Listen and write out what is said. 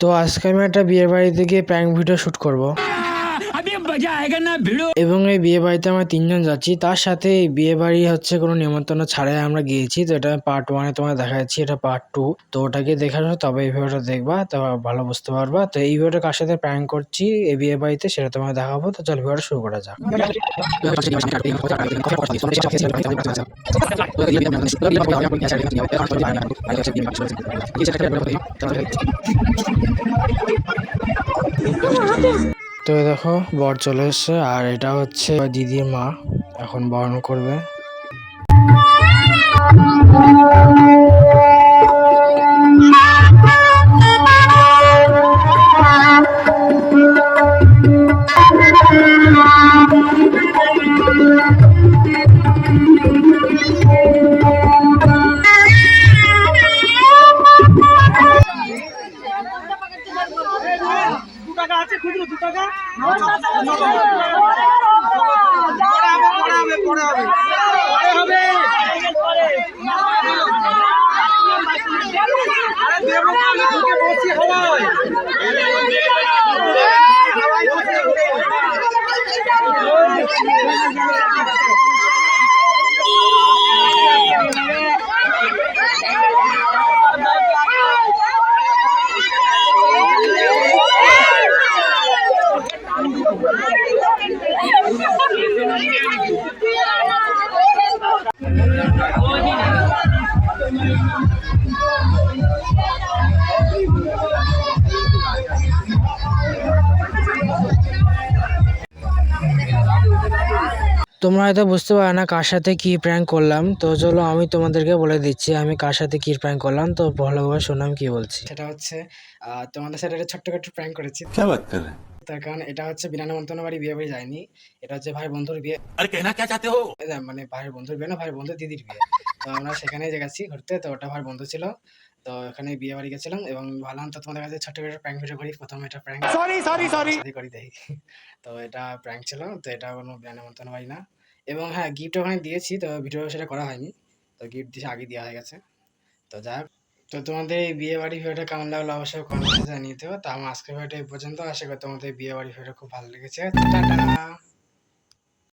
তো আজকে আমি একটা বিয়ে বাড়িতে গিয়ে প্র্যাঙ্ক ভিডিও শুট করব এবং এই বিয়ে বাড়িতে আমরা 3 জন যাচ্ছি। তার সাথে এই বিয়ে বাড়ি হচ্ছে কোনো নিমন্ত্রণ ছাড়াই আমরা গিয়েছি। তো এটা পার্ট 1 এ তোমাদের দেখা যাচ্ছে, এটা পার্ট 2। তো ওটাকে দেখে আসো, তবে এই ভিডিওটা দেখবা, তো ভালো বুঝতে পারবা। তো এই ভিডিওটা কার সাথে প্র্যাঙ্ক করছি এই বিয়ে বাড়িতে সেটা তোমাদের দেখাবো। তো চল ভিডিওটা শুরু করা যাক। তো এই দেখো বর চলে এসছে, আর এটা হচ্ছে দিদির মা, এখন বরণ করবে। তোমরা হয়তো বুঝতে পারো না কার সাথে কি প্র্যাঙ্ক করলাম। তো চলো আমি তোমাদেরকে বলে দিচ্ছি আমি কার সাথে কি প্র্যাঙ্ক করলাম। তো ভালোভাবে শোনো আমি কি বলছি। সেটা হচ্ছে তোমাদের সাথে একটা ছোট্ট একটা প্র্যাঙ্ক করেছি। তার কারণ এটা হচ্ছে বিনা নিমন্ত্রণ বাড়ি বিয়ে বাড়ি যায়নি, এটা হচ্ছে ভাই বন্ধুর বিয়ে। মানে ভাইয়ের বন্ধুর বিয়ে না, ভাইয়ের বন্ধুর দিদির বিয়ে। তো আমরা সেখানে যে গেছি ঘুরতে, তো ওটা ভাইয়ের বন্ধু ছিল। তো এখানে বিয়ে বাড়ি গেছিলাম এবং ভাবলাম তো তোমাদের কাছে ছোট্ট একটা প্র্যাঙ্ক ভিডিও করি। প্রথমে এটা প্র্যাঙ্ক সরি করি দেই। তো এটা প্র্যাঙ্ক ছিল, তো এটা কোনো বিনা নিমন্ত্রণ বাড়ি না। এবং হ্যাঁ, গিফট ওখানে দিয়েছি, তো ভিডিও সেটা করা হয়নি। তো গিফট দিয়েছি, আগে দেওয়া হয়ে গেছে। তো যাই হোক, তো তোমাদের এই বিয়ে বাড়ি ভিডিওটা কেমন লাগলো অবশ্যই কমেন্টে জানিয়ে দিও। তো আমার আজকের ভিডিওটা এই পর্যন্ত। আশা করি তোমাদের বিয়ে বাড়ি ভিডিওটা খুব ভালো লেগেছে। টাটা।